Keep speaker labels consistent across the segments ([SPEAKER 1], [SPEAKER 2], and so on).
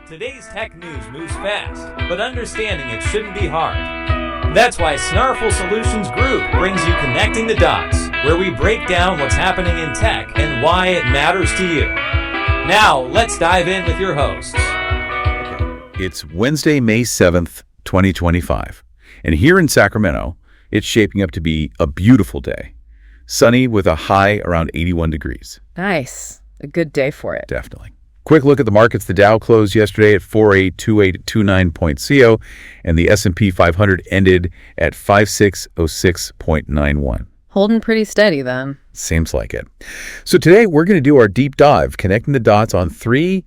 [SPEAKER 1] Today's tech news moves fast, but understanding it shouldn't be hard. That's why Snarful Solutions Group brings you Connecting the Dots, where we break down what's happening in tech and why it matters to you. Now, let's dive in with your hosts.
[SPEAKER 2] It's Wednesday, May 7th, 2025. And here in Sacramento, it's shaping up to be a beautiful day. Sunny with a high around 81 degrees.
[SPEAKER 3] Nice. A good day for it.
[SPEAKER 2] Definitely. Quick look at the markets. The Dow closed yesterday at 482829.co, and the S&P 500 ended at 5606.91.
[SPEAKER 3] Holding pretty steady then.
[SPEAKER 2] Seems like it. So today we're going to do our deep dive, connecting the dots on three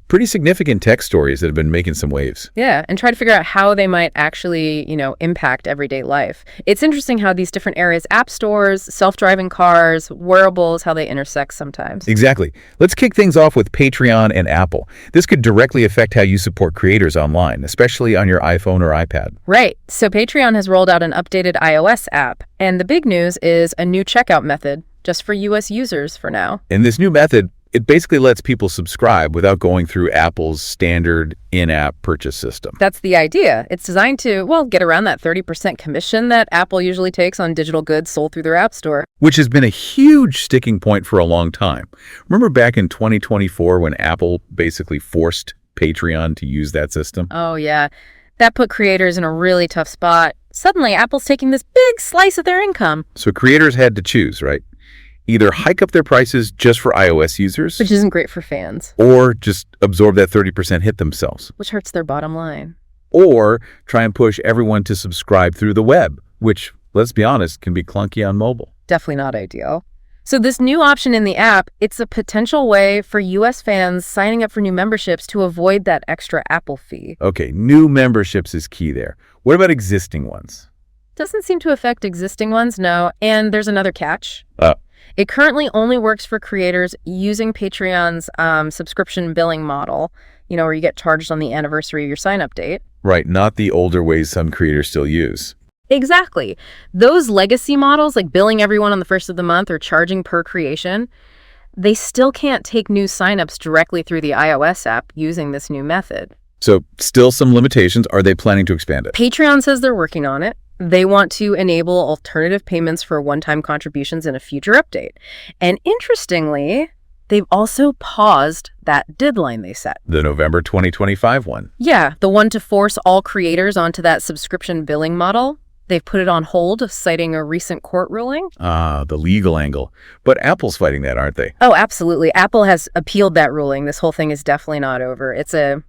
[SPEAKER 2] pretty significant tech stories that have been making some waves.
[SPEAKER 3] Yeah, and try to figure out how they might actually, impact everyday life. It's interesting how these different areas, app stores, self-driving cars, wearables, how they intersect sometimes.
[SPEAKER 2] Exactly. Let's kick things off with Patreon and Apple. This could directly affect how you support creators online, especially on your iPhone or iPad.
[SPEAKER 3] Right. So Patreon has rolled out an updated iOS app, and the big news is a new checkout method just for US users for now.
[SPEAKER 2] And this new method, it basically lets people subscribe without going through Apple's standard in-app purchase system.
[SPEAKER 3] That's the idea. It's designed to, get around that 30% commission that Apple usually takes on digital goods sold through their app store.
[SPEAKER 2] Which has been a huge sticking point for a long time. Remember back in 2024 when Apple basically forced Patreon to use that system?
[SPEAKER 3] Oh, yeah. That put creators in a really tough spot. Suddenly, Apple's taking this big slice of their income.
[SPEAKER 2] So creators had to choose, right? Either hike up their prices just for iOS users,
[SPEAKER 3] which isn't great for fans,
[SPEAKER 2] or just absorb that 30% hit themselves,
[SPEAKER 3] which hurts their bottom line,
[SPEAKER 2] or try and push everyone to subscribe through the web, which, let's be honest, can be clunky on mobile.
[SPEAKER 3] Definitely not ideal. So this new option in the app, it's a potential way for US fans signing up for new memberships to avoid that extra Apple fee.
[SPEAKER 2] Okay, new memberships is key there. What about existing ones?
[SPEAKER 3] Doesn't seem to affect existing ones, no. And there's another catch. It currently only works for creators using Patreon's subscription billing model, where you get charged on the anniversary of your sign-up date.
[SPEAKER 2] Right, not the older ways some creators still use.
[SPEAKER 3] Exactly. Those legacy models, like billing everyone on the first of the month or charging per creation, they still can't take new signups directly through the iOS app using this new method.
[SPEAKER 2] So still some limitations. Are they planning to expand it?
[SPEAKER 3] Patreon says they're working on it. They want to enable alternative payments for one-time contributions in a future update. And interestingly, they've also paused that deadline they set.
[SPEAKER 2] The November 2025 one.
[SPEAKER 3] Yeah, the one to force all creators onto that subscription billing model. They've put it on hold, citing a recent court ruling.
[SPEAKER 2] The legal angle. But Apple's fighting that, aren't they?
[SPEAKER 3] Oh, absolutely. Apple has appealed that ruling. This whole thing is definitely not over. It's a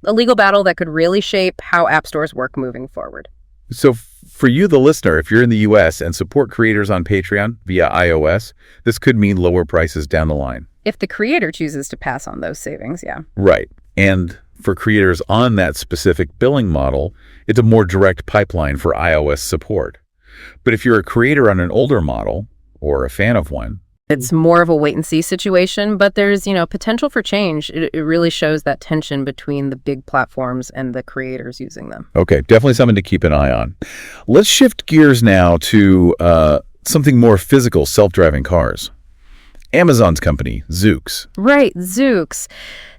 [SPEAKER 3] legal battle that could really shape how app stores work moving forward.
[SPEAKER 2] So for you, the listener, if you're in the U.S. and support creators on Patreon via iOS, this could mean lower prices down the line.
[SPEAKER 3] If the creator chooses to pass on those savings, yeah.
[SPEAKER 2] Right. And for creators on that specific billing model, it's a more direct pipeline for iOS support. But if you're a creator on an older model or a fan of one,
[SPEAKER 3] it's more of a wait-and-see situation, but there's, potential for change. It really shows that tension between the big platforms and the creators using them.
[SPEAKER 2] Okay, definitely something to keep an eye on. Let's shift gears now to something more physical, self-driving cars. Amazon's company, Zoox.
[SPEAKER 3] Right, Zoox.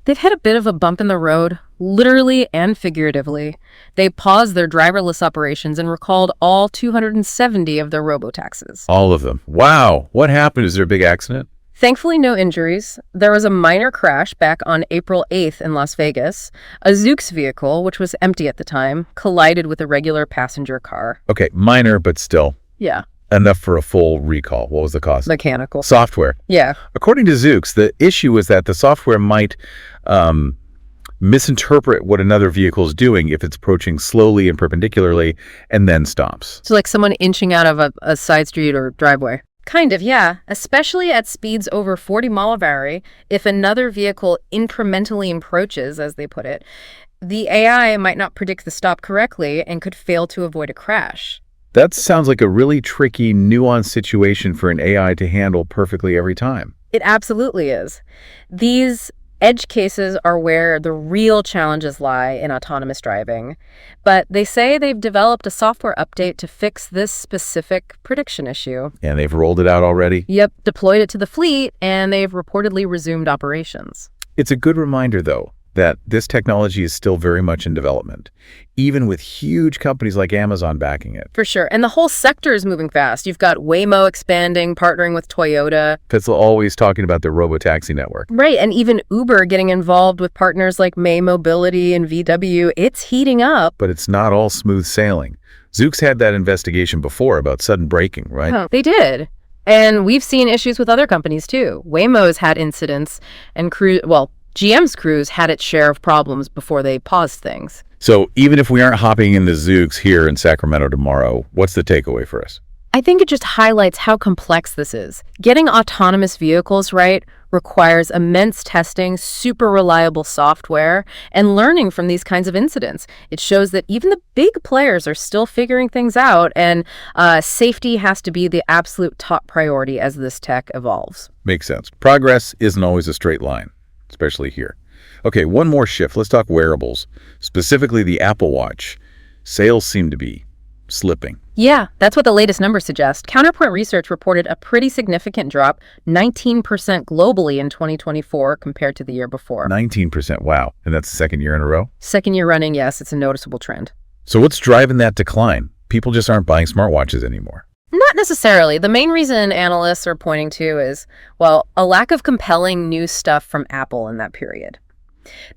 [SPEAKER 3] They've hit a bit of a bump in the road, literally and figuratively. They paused their driverless operations and recalled all 270 of their robotaxis.
[SPEAKER 2] All of them. Wow. What happened? Is there a big accident?
[SPEAKER 3] Thankfully, no injuries. There was a minor crash back on April 8th in Las Vegas. A Zoox vehicle, which was empty at the time, collided with a regular passenger car.
[SPEAKER 2] Okay, minor, but still.
[SPEAKER 3] Yeah.
[SPEAKER 2] Enough for a full recall. What was the cost?
[SPEAKER 3] Mechanical.
[SPEAKER 2] Software.
[SPEAKER 3] Yeah.
[SPEAKER 2] According to Zoox, the issue is that the software might misinterpret what another vehicle is doing if it's approaching slowly and perpendicularly and then stops.
[SPEAKER 3] So like someone inching out of a side street or driveway. Kind of, yeah. Especially at speeds over 40 mph, if another vehicle incrementally approaches, as they put it, the AI might not predict the stop correctly and could fail to avoid a crash.
[SPEAKER 2] That sounds like a really tricky, nuanced situation for an AI to handle perfectly every time.
[SPEAKER 3] It absolutely is. These edge cases are where the real challenges lie in autonomous driving. But they say they've developed a software update to fix this specific prediction issue.
[SPEAKER 2] And they've rolled it out already?
[SPEAKER 3] Yep, deployed it to the fleet, and they've reportedly resumed operations.
[SPEAKER 2] It's a good reminder, though. that this technology is still very much in development, even with huge companies like Amazon backing it.
[SPEAKER 3] For sure. And the whole sector is moving fast. You've got Waymo expanding, partnering with Toyota.
[SPEAKER 2] Tesla always talking about their robotaxi network.
[SPEAKER 3] Right. And even Uber getting involved with partners like May Mobility and VW. It's heating up.
[SPEAKER 2] But it's not all smooth sailing. Zoox had that investigation before about sudden braking, right?
[SPEAKER 3] Oh, they did. And we've seen issues with other companies too. Waymo's had incidents, and GM's Cruise had its share of problems before they paused things.
[SPEAKER 2] So even if we aren't hopping into Zoox here in Sacramento tomorrow, what's the takeaway for us?
[SPEAKER 3] I think it just highlights how complex this is. Getting autonomous vehicles right requires immense testing, super reliable software, and learning from these kinds of incidents. It shows that even the big players are still figuring things out, and safety has to be the absolute top priority as this tech evolves.
[SPEAKER 2] Makes sense. Progress isn't always a straight line, especially here. Okay, one more shift. Let's talk wearables, specifically the Apple Watch. Sales seem to be slipping.
[SPEAKER 3] Yeah, that's what the latest numbers suggest. Counterpoint Research reported a pretty significant drop, 19% globally in 2024 compared to the year before.
[SPEAKER 2] 19%, wow. And that's the second year in a row?
[SPEAKER 3] Second year running, yes, it's a noticeable trend.
[SPEAKER 2] So what's driving that decline? People just aren't buying smartwatches anymore.
[SPEAKER 3] Not necessarily. The main reason analysts are pointing to is, well, a lack of compelling new stuff from Apple in that period.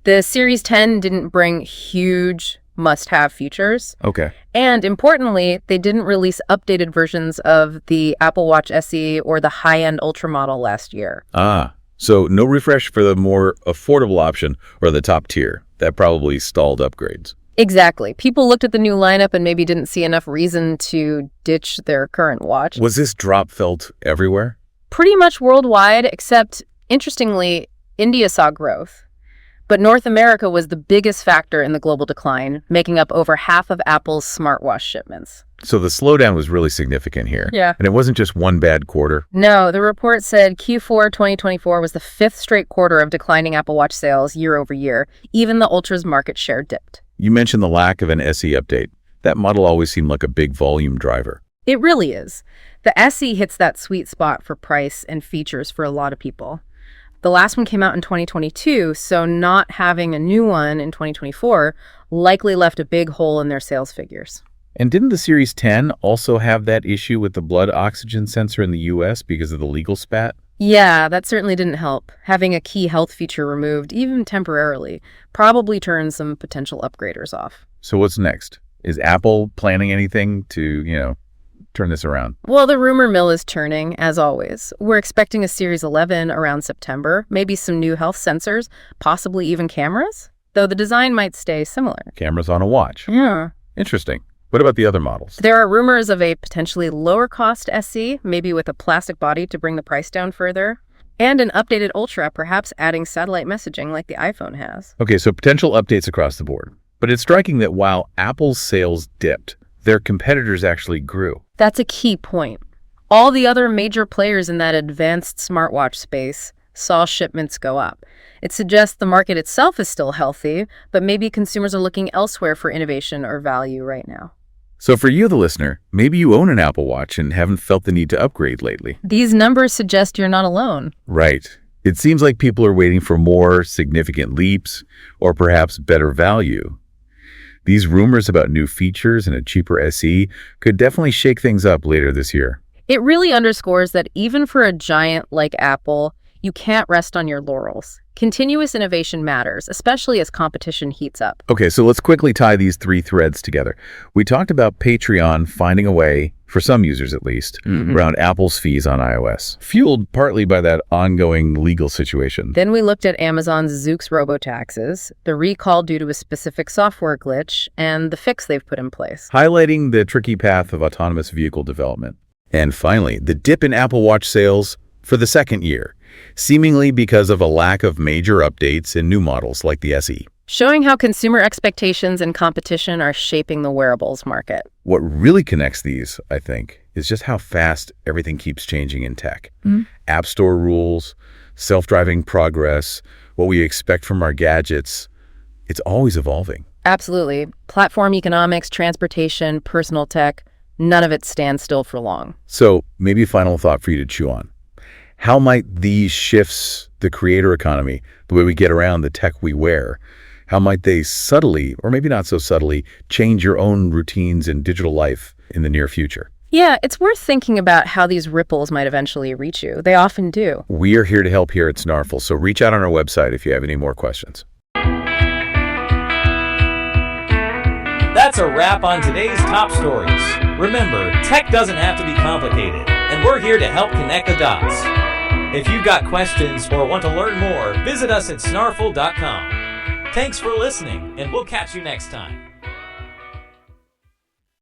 [SPEAKER 3] The Series 10 didn't bring huge must-have features.
[SPEAKER 2] Okay.
[SPEAKER 3] And importantly, they didn't release updated versions of the Apple Watch SE or the high-end Ultra model last year.
[SPEAKER 2] So no refresh for the more affordable option or the top tier. That probably stalled upgrades.
[SPEAKER 3] Exactly. People looked at the new lineup and maybe didn't see enough reason to ditch their current watch.
[SPEAKER 2] Was this drop felt everywhere?
[SPEAKER 3] Pretty much worldwide, except, interestingly, India saw growth. But North America was the biggest factor in the global decline, making up over half of Apple's smartwatch shipments.
[SPEAKER 2] So the slowdown was really significant here.
[SPEAKER 3] Yeah.
[SPEAKER 2] And it wasn't just one bad quarter.
[SPEAKER 3] No, the report said Q4 2024 was the fifth straight quarter of declining Apple Watch sales year over year. Even the Ultra's market share dipped.
[SPEAKER 2] You mentioned the lack of an SE update. That model always seemed like a big volume driver.
[SPEAKER 3] It really is. The SE hits that sweet spot for price and features for a lot of people. The last one came out in 2022, so not having a new one in 2024 likely left a big hole in their sales figures.
[SPEAKER 2] And didn't the Series 10 also have that issue with the blood oxygen sensor in the US because of the legal spat?
[SPEAKER 3] Yeah, that certainly didn't help. Having a key health feature removed, even temporarily, probably turned some potential upgraders off.
[SPEAKER 2] So what's next? Is Apple planning anything to, turn this around?
[SPEAKER 3] Well, the rumor mill is turning, as always. We're expecting a Series 11 around September, maybe some new health sensors, possibly even cameras, though the design might stay similar.
[SPEAKER 2] Cameras on a watch.
[SPEAKER 3] Yeah.
[SPEAKER 2] Interesting. What about the other models?
[SPEAKER 3] There are rumors of a potentially lower-cost SE, maybe with a plastic body to bring the price down further, and an updated Ultra, perhaps adding satellite messaging like the iPhone has.
[SPEAKER 2] Okay, so potential updates across the board. But it's striking that while Apple's sales dipped, their competitors actually grew.
[SPEAKER 3] That's a key point. All the other major players in that advanced smartwatch space saw shipments go up. It suggests the market itself is still healthy, but maybe consumers are looking elsewhere for innovation or value right now.
[SPEAKER 2] So for you, the listener, maybe you own an Apple Watch and haven't felt the need to upgrade lately.
[SPEAKER 3] These numbers suggest you're not alone.
[SPEAKER 2] Right. It seems like people are waiting for more significant leaps or perhaps better value. These rumors about new features and a cheaper SE could definitely shake things up later this year.
[SPEAKER 3] It really underscores that even for a giant like Apple, you can't rest on your laurels. Continuous innovation matters, especially as competition heats up.
[SPEAKER 2] Okay, so let's quickly tie these three threads together. We talked about Patreon finding a way, for some users at least, around Apple's fees on iOS, fueled partly by that ongoing legal situation.
[SPEAKER 3] Then we looked at Amazon's Zoox robotaxes, the recall due to a specific software glitch, and the fix they've put in place,
[SPEAKER 2] highlighting the tricky path of autonomous vehicle development. And finally, the dip in Apple Watch sales for the second year, seemingly because of a lack of major updates and new models like the SE.
[SPEAKER 3] Showing how consumer expectations and competition are shaping the wearables market.
[SPEAKER 2] What really connects these, I think, is just how fast everything keeps changing in tech. App Store rules, self-driving progress, what we expect from our gadgets, it's always evolving.
[SPEAKER 3] Absolutely. Platform economics, transportation, personal tech, none of it stands still for long.
[SPEAKER 2] So maybe a final thought for you to chew on. How might these shifts, the creator economy, the way we get around the tech we wear, how might they subtly, or maybe not so subtly, change your own routines and digital life in the near future?
[SPEAKER 3] Yeah, it's worth thinking about how these ripples might eventually reach you. They often do.
[SPEAKER 2] We are here to help here at Snarful, so reach out on our website if you have any more questions.
[SPEAKER 1] That's a wrap on today's top stories. Remember, tech doesn't have to be complicated, and we're here to help connect the dots. If you've got questions or want to learn more, visit us at snarful.com. Thanks for listening, and we'll catch you next time.